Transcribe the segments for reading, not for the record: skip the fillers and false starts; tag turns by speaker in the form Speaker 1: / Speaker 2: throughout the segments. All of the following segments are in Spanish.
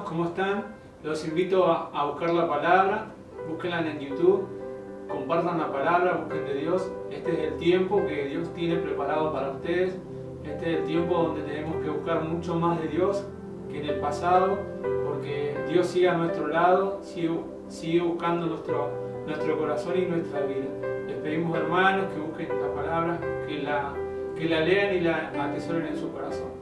Speaker 1: ¿cómo están? Los invito a buscar la palabra, búsquenla en YouTube, compartan la palabra, busquen de Dios. Este es el tiempo que Dios tiene preparado para ustedes. Este es el tiempo donde tenemos que buscar mucho más de Dios que en el pasado, porque Dios sigue a nuestro lado, sigue buscando nuestro corazón y nuestra vida. Les pedimos, hermanos, que busquen la palabra, que la lean y la atesoren en su corazón.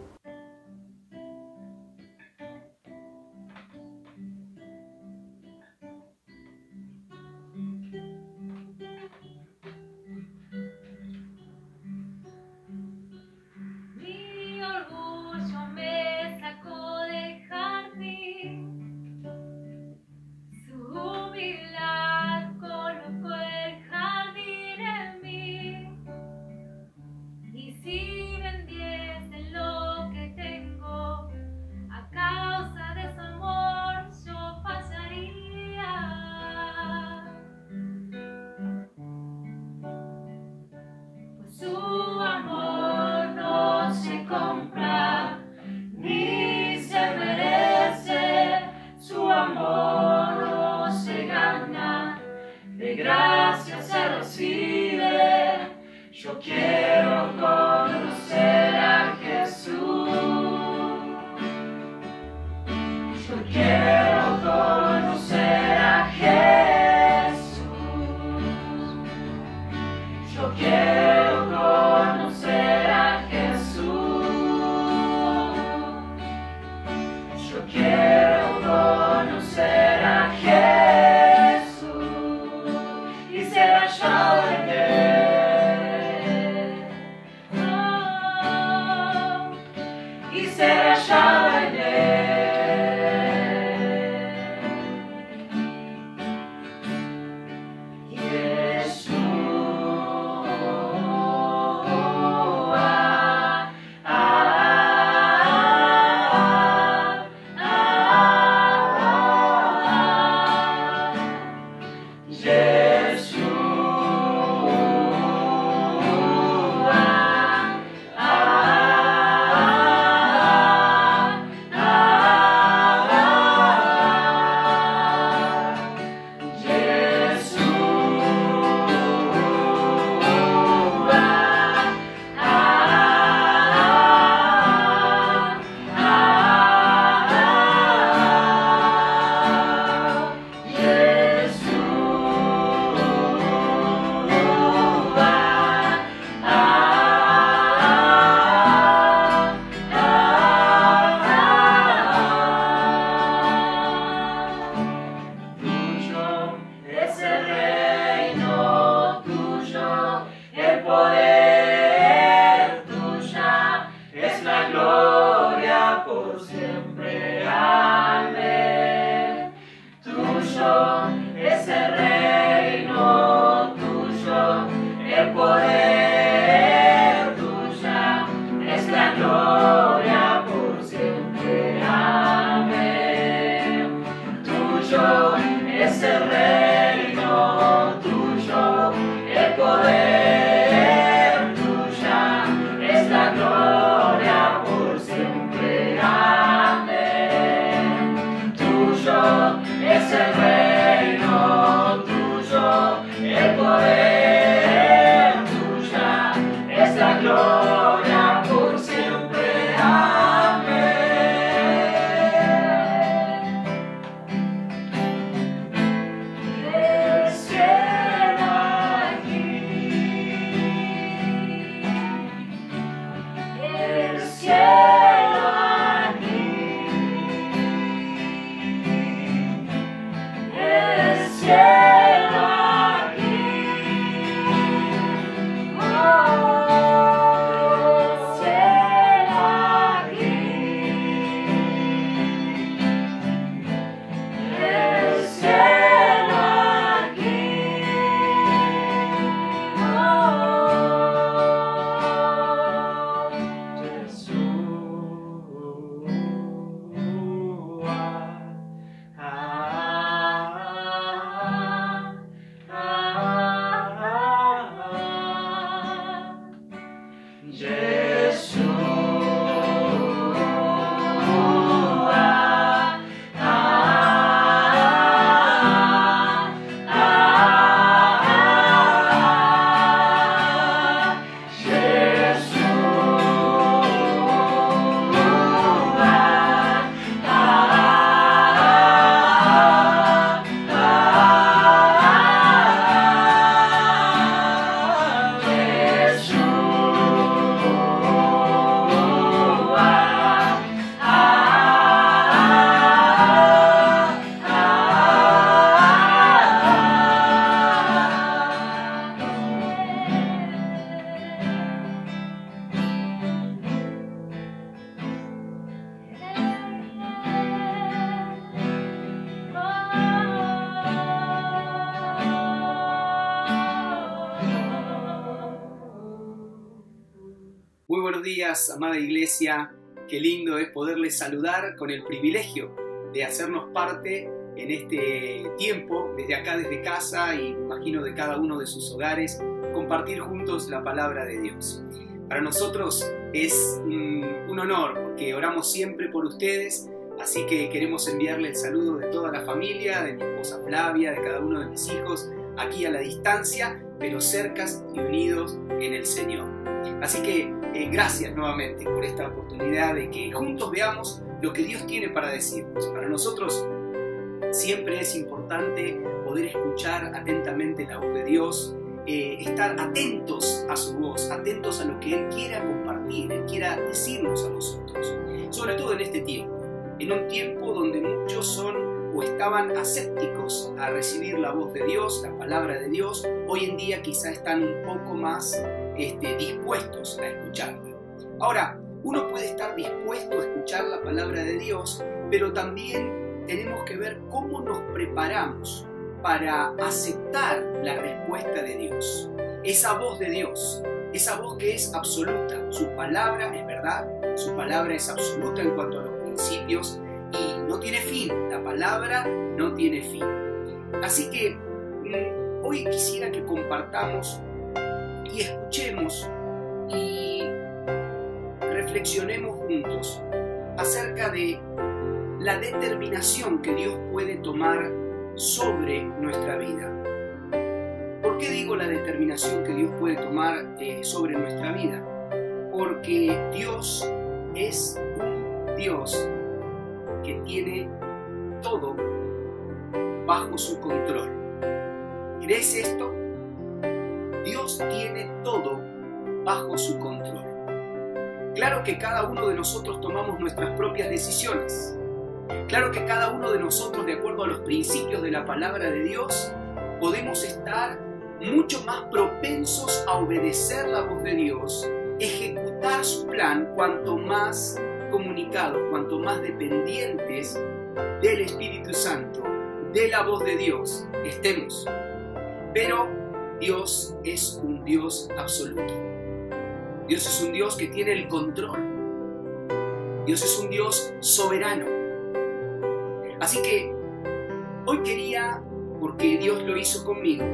Speaker 2: Gracias se recibe. Yo quiero conocer a Jesús. Yo quiero conocer a Jesús. Yo quiero conocer a Jesús. Yo quiero conocer a Jesús.
Speaker 3: días, amada iglesia. Qué lindo es poderles saludar con el privilegio de hacernos parte en este tiempo, desde acá, desde casa y me imagino de cada uno de sus hogares, compartir juntos la palabra de Dios. Para nosotros es un honor porque oramos siempre por ustedes, así que queremos enviarle el saludo de toda la familia, de mi esposa Flavia, de cada uno de mis hijos, aquí a la distancia, pero cercas y unidos en el Señor. Así que gracias nuevamente por esta oportunidad de que juntos veamos lo que Dios tiene para decirnos. Para nosotros siempre es importante poder escuchar atentamente la voz de Dios, estar atentos a su voz, atentos a lo que Él quiera compartir, Él quiera decirnos a nosotros. Sobre todo en este tiempo, en un tiempo donde muchos son o estaban asépticos a recibir la voz de Dios, la palabra de Dios, hoy en día quizá están un poco más dispuestos a escucharla. Ahora, uno puede estar dispuesto a escuchar la palabra de Dios, pero también tenemos que ver cómo nos preparamos para aceptar la respuesta de Dios. Esa voz de Dios, esa voz que es absoluta, su palabra es verdad, su palabra es absoluta en cuanto a los principios y no tiene fin, la palabra no tiene fin. Así que hoy quisiera que compartamos y escuchemos y reflexionemos juntos acerca de la determinación que Dios puede tomar sobre nuestra vida. ¿Por qué digo la determinación que Dios puede tomar sobre nuestra vida? Porque Dios es un Dios que tiene todo bajo su control. ¿Crees esto? Dios tiene todo bajo su control. Claro que cada uno de nosotros tomamos nuestras propias decisiones. Claro que cada uno de nosotros, de acuerdo a los principios de la palabra de Dios, podemos estar mucho más propensos a obedecer la voz de Dios, ejecutar su plan, cuanto más comunicados, cuanto más dependientes del Espíritu Santo, de la voz de Dios estemos. Pero Dios es un Dios absoluto. Dios es un Dios que tiene el control. Dios es un Dios soberano. Así que hoy quería, porque Dios lo hizo conmigo,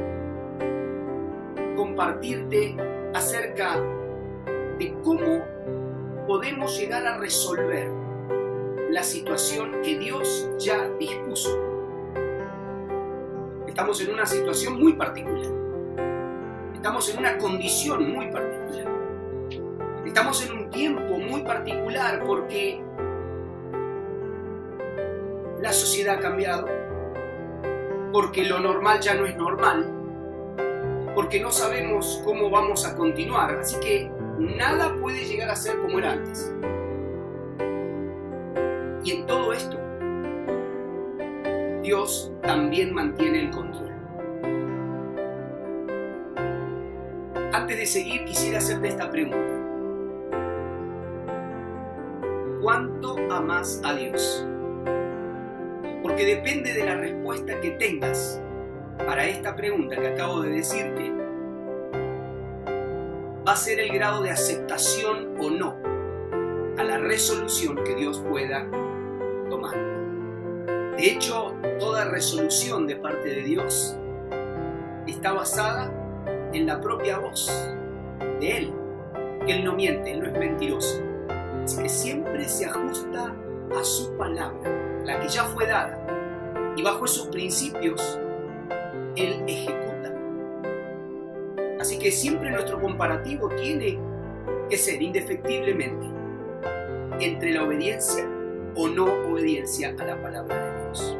Speaker 3: compartirte acerca de cómo podemos llegar a resolver la situación que Dios ya dispuso. Estamos en una situación muy particular. Estamos en una condición muy particular. Estamos en un tiempo muy particular porque la sociedad ha cambiado, porque lo normal ya no es normal, porque no sabemos cómo vamos a continuar, así que nada puede llegar a ser como era antes. Y en todo esto, Dios también mantiene el control. Antes de seguir, quisiera hacerte esta pregunta. ¿Cuánto amas a Dios? Porque depende de la respuesta que tengas para esta pregunta que acabo de decirte, va a ser el grado de aceptación o no a la resolución que Dios pueda tomar. De hecho, toda resolución de parte de Dios está basada en la propia voz de Él. Él no miente, Él no es mentiroso. Así que siempre se ajusta a su palabra, la que ya fue dada. Y bajo esos principios, Él ejecuta. Así que siempre nuestro comparativo tiene que ser indefectiblemente entre la obediencia o no obediencia a la palabra de Dios.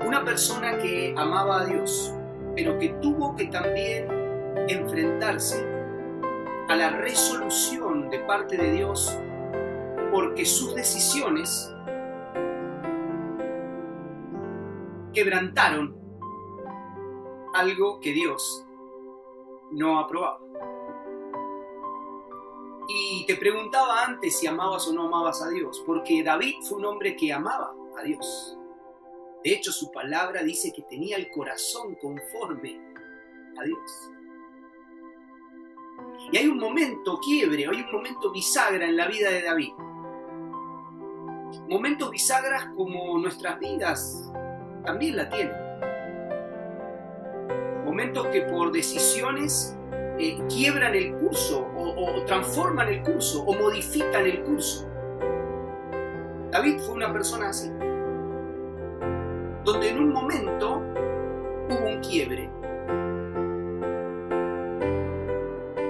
Speaker 3: Una persona que amaba a Dios, pero que tuvo que también enfrentarse a la resolución de parte de Dios porque sus decisiones quebrantaron algo que Dios no aprobaba. Y te preguntaba antes si amabas o no amabas a Dios, porque David fue un hombre que amaba a Dios. De hecho, su palabra dice que tenía el corazón conforme a Dios. Y hay un momento quiebre, hay un momento bisagra en la vida de David. Momentos bisagras como nuestras vidas también la tienen. Momentos que por decisiones quiebran el curso o transforman el curso o modifican el curso. David fue una persona así, donde en un momento hubo un quiebre.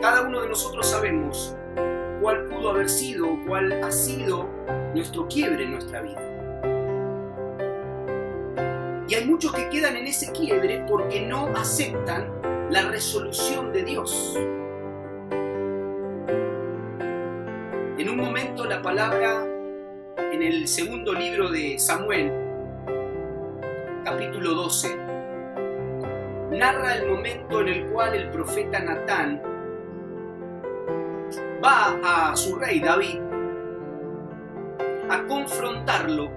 Speaker 3: Cada uno de nosotros sabemos cuál pudo haber sido o cuál ha sido nuestro quiebre en nuestra vida. Y hay muchos que quedan en ese quiebre porque no aceptan la resolución de Dios. En un momento la palabra en el segundo libro de Samuel, capítulo 12, narra el momento en el cual el profeta Natán va a su rey David a confrontarlo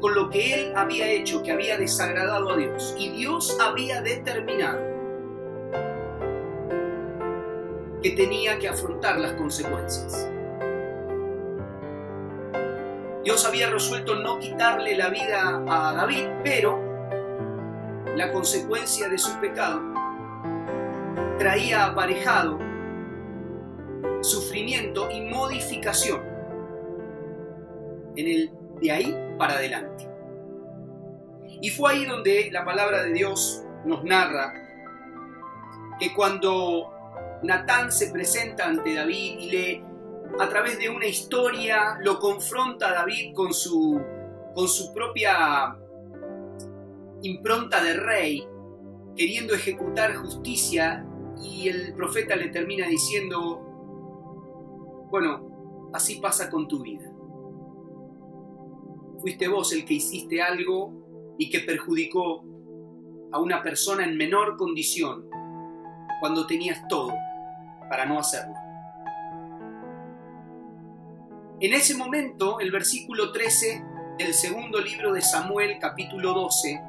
Speaker 3: con lo que él había hecho, que había desagradado a Dios. Y Dios había determinado que tenía que afrontar las consecuencias. Dios había resuelto no quitarle la vida a David, pero la consecuencia de su pecado traía aparejado sufrimiento y modificación de ahí para adelante. Y fue ahí donde la palabra de Dios nos narra que cuando Natán se presenta ante David y a través de una historia lo confronta a David con su propia impronta de rey, queriendo ejecutar justicia, y el profeta le termina diciendo: bueno, así pasa con tu vida. Fuiste vos el que hiciste algo y que perjudicó a una persona en menor condición cuando tenías todo para no hacerlo. En ese momento, el versículo 13 del segundo libro de Samuel, capítulo 12,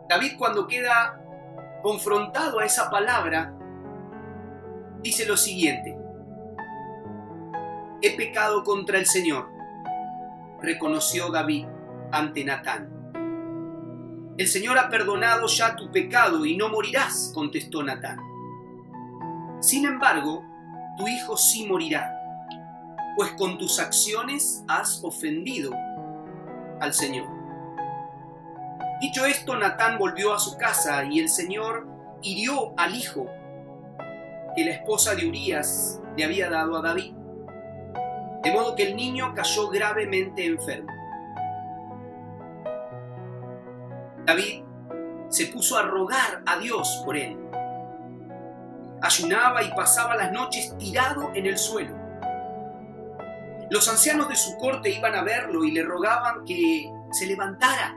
Speaker 3: David, cuando queda confrontado a esa palabra, dice lo siguiente: he pecado contra el Señor, reconoció David ante Natán. El Señor ha perdonado ya tu pecado y no morirás, contestó Natán. Sin embargo, tu hijo sí morirá, pues con tus acciones has ofendido al Señor. Dicho esto, Natán volvió a su casa y el Señor hirió al hijo que la esposa de Urías le había dado a David, de modo que el niño cayó gravemente enfermo. David se puso a rogar a Dios por él. Ayunaba y pasaba las noches tirado en el suelo. Los ancianos de su corte iban a verlo y le rogaban que se levantara,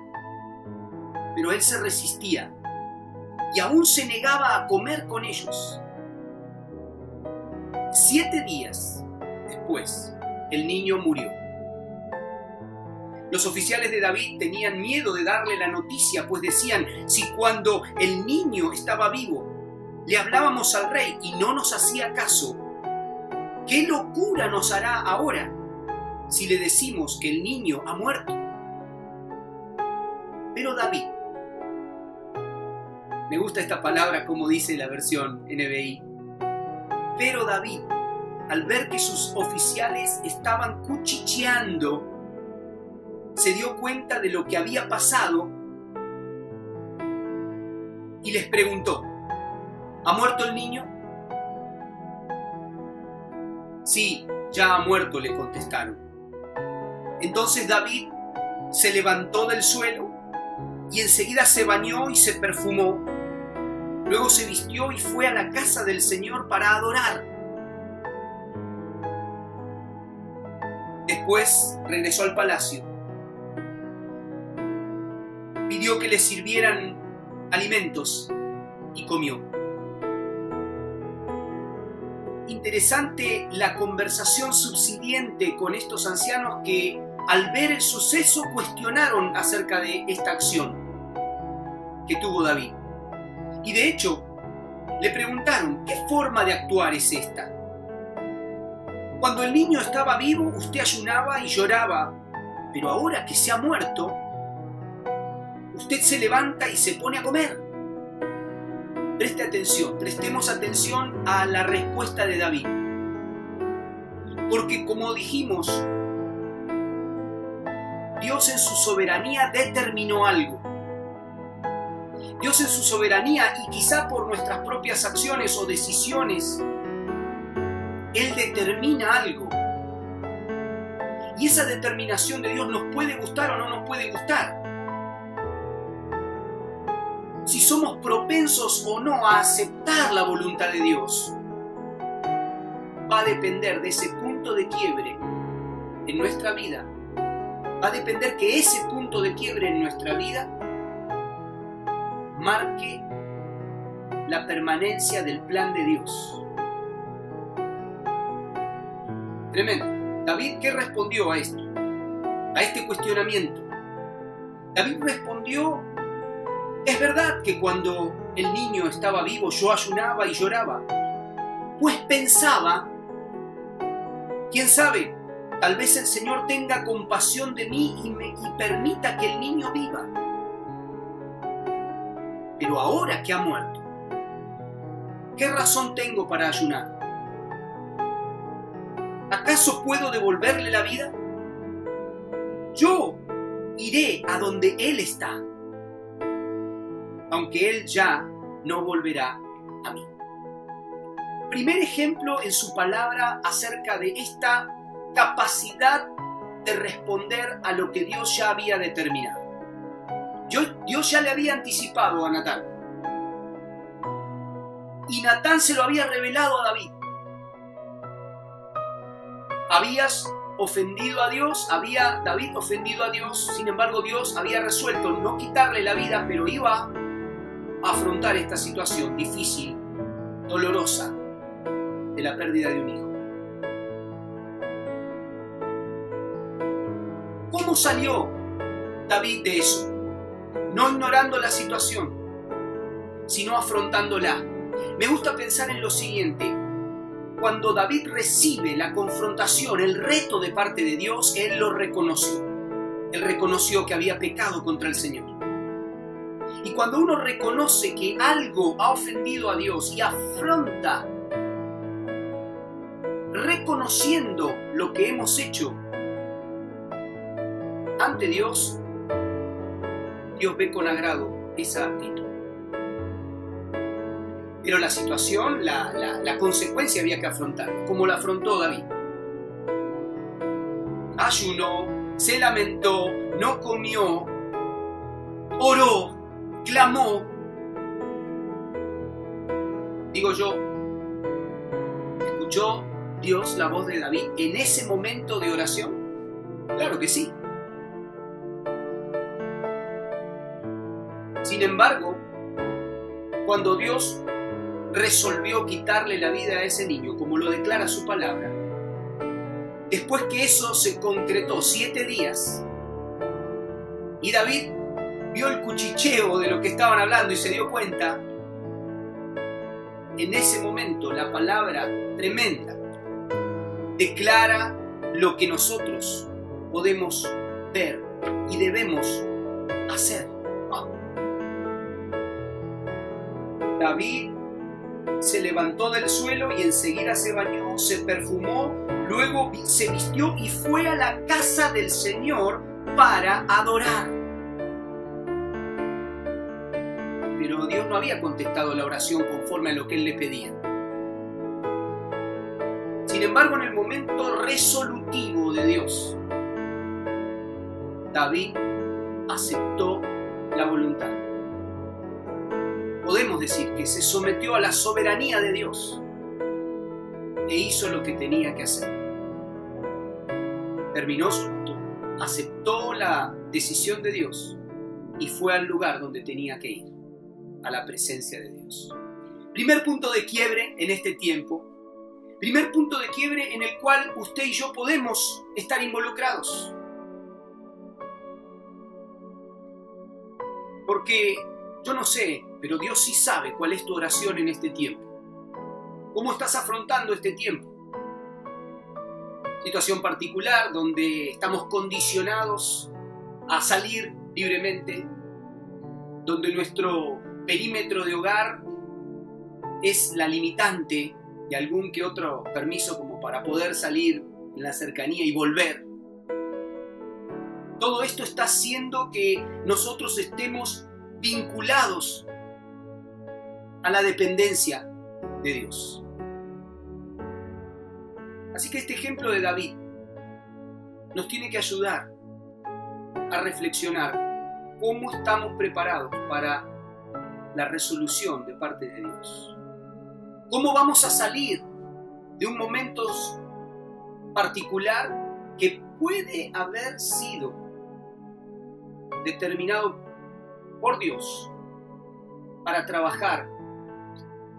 Speaker 3: pero él se resistía y aún se negaba a comer con ellos. 7 días después, el niño murió. Los oficiales de David tenían miedo de darle la noticia, pues decían: si cuando el niño estaba vivo le hablábamos al rey y no nos hacía caso, ¿qué locura nos hará ahora si le decimos que el niño ha muerto? Pero David, me gusta esta palabra como dice la versión NBI, pero David, al ver que sus oficiales estaban cuchicheando, se dio cuenta de lo que había pasado y les preguntó: ¿ha muerto el niño? Sí, ya ha muerto, le contestaron. Entonces David se levantó del suelo y enseguida se bañó y se perfumó. Luego se vistió y fue a la casa del Señor para adorar. Después regresó al palacio. Pidió que le sirvieran alimentos y comió. Interesante la conversación subsiguiente con estos ancianos que, al ver el suceso, cuestionaron acerca de esta acción que tuvo David. Y de hecho, le preguntaron, ¿qué forma de actuar es esta? Cuando el niño estaba vivo, usted ayunaba y lloraba, pero ahora que se ha muerto, usted se levanta y se pone a comer. Preste atención, prestemos atención a la respuesta de David. Porque como dijimos, Dios en su soberanía determinó algo. Dios en su soberanía, y quizá por nuestras propias acciones o decisiones, Él determina algo. Y esa determinación de Dios nos puede gustar o no nos puede gustar. Si somos propensos o no a aceptar la voluntad de Dios, va a depender de ese punto de quiebre en nuestra vida. Va a depender que ese punto de quiebre en nuestra vida marque la permanencia del plan de Dios. Tremendo. David, ¿qué respondió a esto? A este cuestionamiento. David respondió: es verdad que cuando el niño estaba vivo yo ayunaba y lloraba, pues pensaba, quién sabe, tal vez el Señor tenga compasión de mí y permita que el niño viva. Pero ahora que ha muerto, ¿qué razón tengo para ayunar? ¿Acaso puedo devolverle la vida? Yo iré a donde Él está, aunque Él ya no volverá a mí. Primer ejemplo en su palabra acerca de esta capacidad de responder a lo que Dios ya había determinado. Dios ya le había anticipado a Natán. Y Natán se lo había revelado a David. Habías ofendido a Dios, había David ofendido a Dios, sin embargo Dios había resuelto no quitarle la vida, pero iba a afrontar esta situación difícil, dolorosa, de la pérdida de un hijo. ¿Cómo salió David de eso? No ignorando la situación, sino afrontándola. Me gusta pensar en lo siguiente: cuando David recibe la confrontación, el reto de parte de Dios, él lo reconoció. Él reconoció que había pecado contra el Señor. Y cuando uno reconoce que algo ha ofendido a Dios y afronta reconociendo lo que hemos hecho ante Dios, Dios ve con agrado esa actitud. Pero la situación, la consecuencia había que afrontar, como la afrontó David. Ayunó, se lamentó, no comió, oró, clamó. Digo yo, ¿escuchó Dios la voz de David en ese momento de oración? Claro que sí. Sin embargo, cuando Dios resolvió quitarle la vida a ese niño, como lo declara su palabra, después que eso se concretó 7 días, y David vio el cuchicheo de lo que estaban hablando y se dio cuenta, en ese momento la palabra tremenda declara lo que nosotros podemos ver y debemos hacer. David se levantó del suelo y enseguida se bañó, se perfumó, luego se vistió y fue a la casa del Señor para adorar. Pero Dios no había contestado la oración conforme a lo que él le pedía. Sin embargo, en el momento resolutivo de Dios, David aceptó la voluntad. Podemos decir que se sometió a la soberanía de Dios e hizo lo que tenía que hacer. Terminó su acto, aceptó la decisión de Dios y fue al lugar donde tenía que ir, a la presencia de Dios. Primer punto de quiebre en este tiempo. Primer punto de quiebre en el cual usted y yo podemos estar involucrados. Porque, yo no sé, pero Dios sí sabe cuál es tu oración en este tiempo. ¿Cómo estás afrontando este tiempo? Situación particular donde estamos condicionados a salir libremente, donde nuestro perímetro de hogar es la limitante de algún que otro permiso como para poder salir en la cercanía y volver. Todo esto está haciendo que nosotros estemos vinculados a la dependencia de Dios. Así que este ejemplo de David nos tiene que ayudar a reflexionar cómo estamos preparados para la resolución de parte de Dios. ¿Cómo vamos a salir de un momento particular que puede haber sido determinado por Dios para trabajar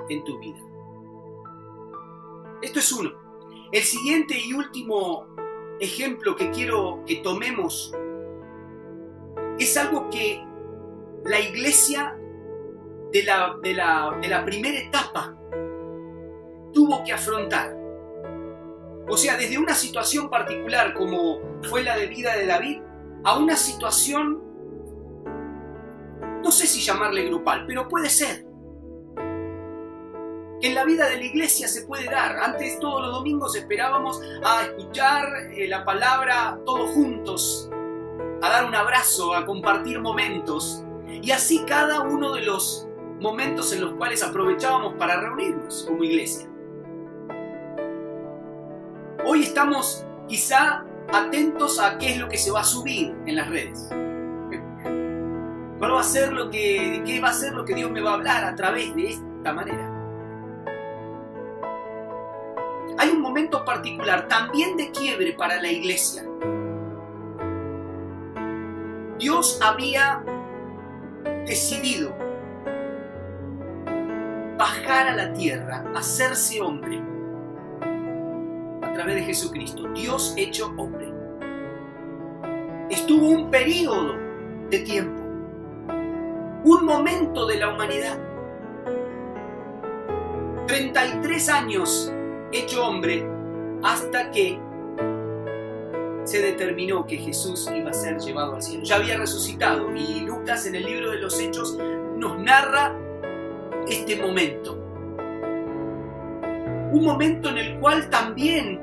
Speaker 3: en tu vida? Esto es uno. El siguiente y último ejemplo que quiero que tomemos es algo que la iglesia de la primera etapa tuvo que afrontar. O sea, desde una situación particular como fue la de vida de David, a una situación, no sé si llamarle grupal, pero puede ser. Que en la vida de la iglesia se puede dar. Antes todos los domingos esperábamos a escuchar la palabra todos juntos, a dar un abrazo, a compartir momentos. Y así cada uno de los momentos en los cuales aprovechábamos para reunirnos como iglesia. Hoy estamos quizá atentos a qué es lo que se va a subir en las redes. ¿Qué va a ser lo que Dios me va a hablar a través de esta manera? Hay un momento particular también de quiebre para la iglesia. Dios había decidido bajar a la tierra, hacerse hombre a través de Jesucristo, Dios hecho hombre. Estuvo un periodo de tiempo, un momento de la humanidad, 33 años hecho hombre, hasta que se determinó que Jesús iba a ser llevado al cielo. Ya había resucitado y Lucas en el libro de los Hechos nos narra este momento. Un momento en el cual también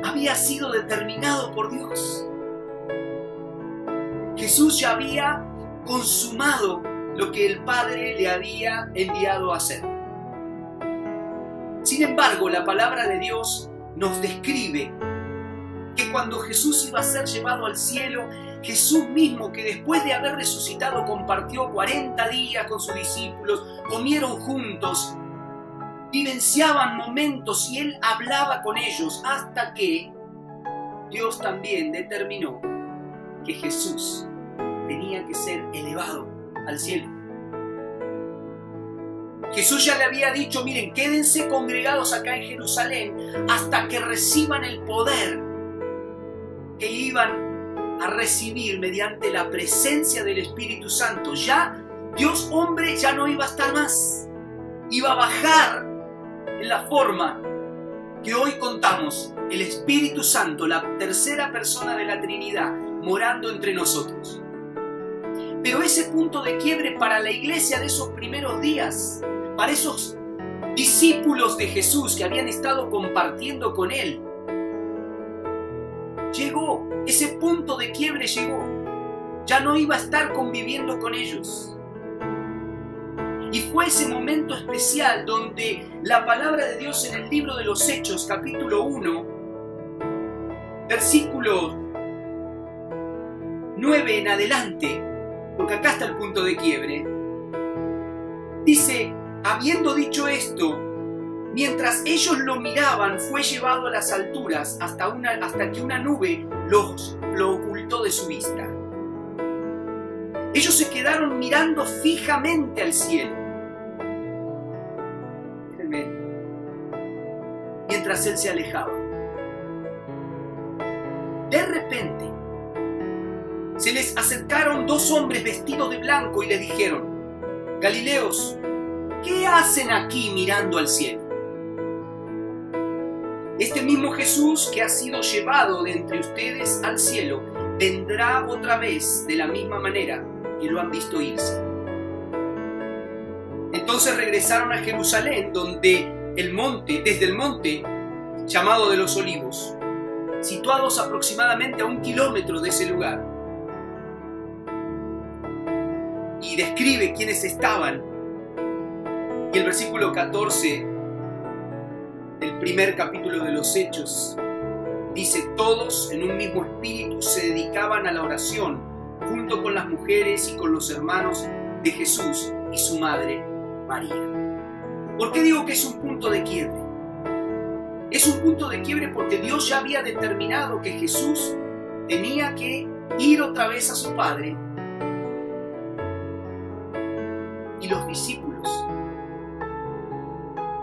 Speaker 3: había sido determinado por Dios. Jesús ya había consumado lo que el Padre le había enviado a hacer. Sin embargo, la palabra de Dios nos describe que cuando Jesús iba a ser llevado al cielo, Jesús mismo, que después de haber resucitado compartió 40 días con sus discípulos, comieron juntos, vivenciaban momentos y Él hablaba con ellos hasta que Dios también determinó que Jesús tenía que ser elevado al cielo. Jesús ya le había dicho, miren, quédense congregados acá en Jerusalén hasta que reciban el poder que iban a recibir mediante la presencia del Espíritu Santo. Ya Dios hombre ya no iba a estar más, iba a bajar en la forma que hoy contamos, el Espíritu Santo, la tercera persona de la Trinidad, morando entre nosotros. Pero ese punto de quiebre para la iglesia de esos primeros días, para esos discípulos de Jesús que habían estado compartiendo con Él, llegó, ese punto de quiebre llegó. Ya no iba a estar conviviendo con ellos. Y fue ese momento especial donde la palabra de Dios en el libro de los Hechos, capítulo 1, versículo 9 en adelante, porque acá está el punto de quiebre, dice, habiendo dicho esto, mientras ellos lo miraban, fue llevado a las alturas hasta que una nube lo ocultó de su vista. Ellos se quedaron mirando fijamente al cielo. Mientras Él se alejaba. De repente, se les acercaron dos hombres vestidos de blanco y les dijeron, Galileos, ¿qué hacen aquí mirando al cielo? Este mismo Jesús que ha sido llevado de entre ustedes al cielo, vendrá otra vez de la misma manera que lo han visto irse. Entonces regresaron a Jerusalén, desde el monte llamado de los Olivos, situados aproximadamente a 1 kilómetro de ese lugar. Y describe quiénes estaban. Y el versículo 14 del primer capítulo de los Hechos dice: todos en un mismo espíritu se dedicaban a la oración, junto con las mujeres y con los hermanos de Jesús y su madre María. ¿Por qué digo que es un punto de quiebre? Es un punto de quiebre porque Dios ya había determinado que Jesús tenía que ir otra vez a su Padre, y los discípulos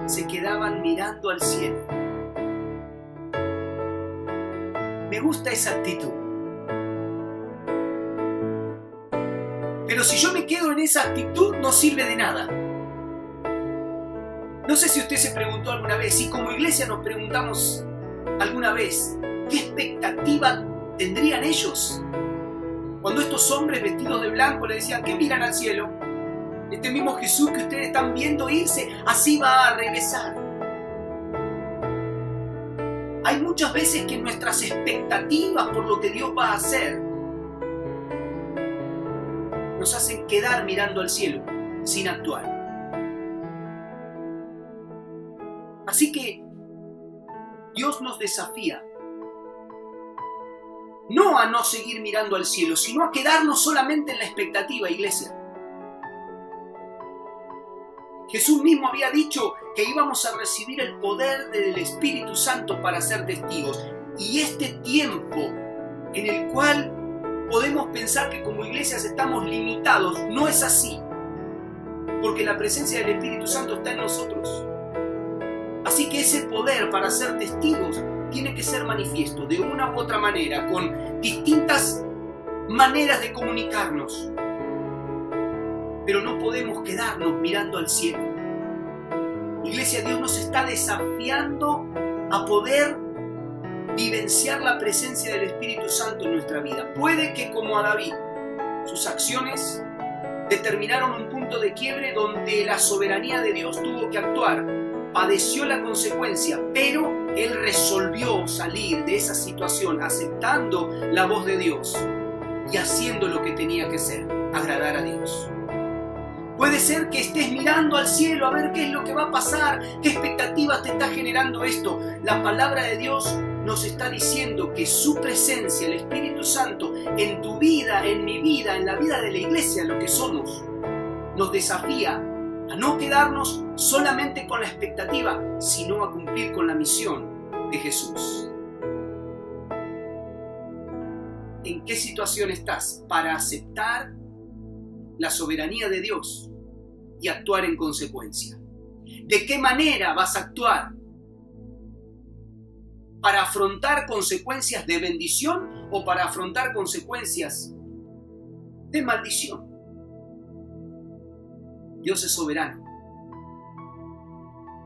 Speaker 3: se quedaban mirando al cielo. Me gusta esa actitud. Pero si yo me quedo en esa actitud, no sirve de nada. No sé si usted se preguntó alguna vez, y como iglesia nos preguntamos alguna vez, ¿qué expectativa tendrían ellos? Cuando estos hombres vestidos de blanco le decían: ¿qué miran al cielo? Este mismo Jesús que ustedes están viendo irse, así va a regresar. Hay muchas veces que nuestras expectativas por lo que Dios va a hacer nos hacen quedar mirando al cielo sin actuar. Así que Dios nos desafía no a no seguir mirando al cielo, sino a quedarnos solamente en la expectativa, iglesia. Jesús mismo había dicho que íbamos a recibir el poder del Espíritu Santo para ser testigos. Y este tiempo en el cual podemos pensar que como iglesias estamos limitados, no es así. Porque la presencia del Espíritu Santo está en nosotros. Así que ese poder para ser testigos tiene que ser manifiesto de una u otra manera, con distintas maneras de comunicarnos. Pero no podemos quedarnos mirando al cielo. Iglesia, Dios nos está desafiando a poder vivenciar la presencia del Espíritu Santo en nuestra vida. Puede que, como a David, sus acciones determinaron un punto de quiebre donde la soberanía de Dios tuvo que actuar, padeció la consecuencia, pero él resolvió salir de esa situación aceptando la voz de Dios y haciendo lo que tenía que hacer, agradar a Dios. Puede ser que estés mirando al cielo a ver qué es lo que va a pasar, qué expectativas te está generando esto. La palabra de Dios nos está diciendo que su presencia, el Espíritu Santo, en tu vida, en mi vida, en la vida de la iglesia, lo que somos, nos desafía a no quedarnos solamente con la expectativa, sino a cumplir con la misión de Jesús. ¿En qué situación estás para aceptar la soberanía de Dios y actuar en consecuencia? ¿De qué manera vas a actuar para afrontar consecuencias de bendición o para afrontar consecuencias de maldición? Dios es soberano,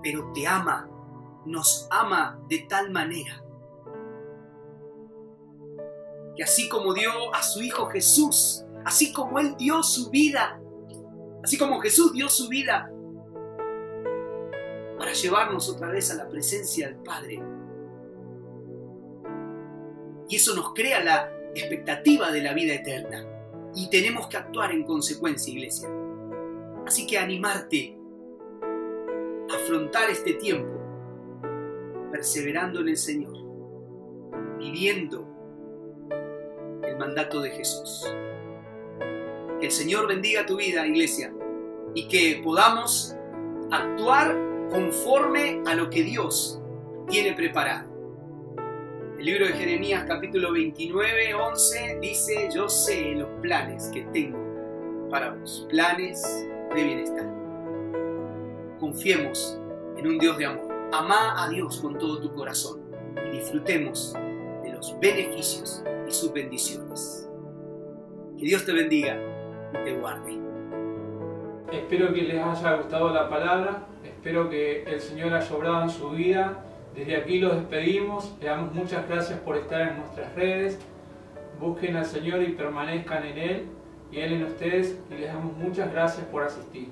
Speaker 3: pero te ama, nos ama de tal manera que así como dio a su Hijo Jesús, así como Él dio su vida, así como Jesús dio su vida para llevarnos otra vez a la presencia del Padre. Y eso nos crea la expectativa de la vida eterna. Y tenemos que actuar en consecuencia, iglesia. Así que animarte a afrontar este tiempo, perseverando en el Señor, viviendo el mandato de Jesús. Que el Señor bendiga tu vida, iglesia, y que podamos actuar conforme a lo que Dios tiene preparado. El libro de Jeremías, capítulo 29, 11, dice: yo sé los planes que tengo para vos, planes de bienestar. Confiemos en un Dios de amor. Amá a Dios con todo tu corazón y disfrutemos de los beneficios y sus bendiciones. Que Dios te bendiga y te guarde.
Speaker 1: Espero que les haya gustado la palabra, espero que el Señor haya obrado en su vida. Desde aquí los despedimos, le damos muchas gracias por estar en nuestras redes. Busquen al Señor y permanezcan en Él y Él en ustedes, y les damos muchas gracias por asistir.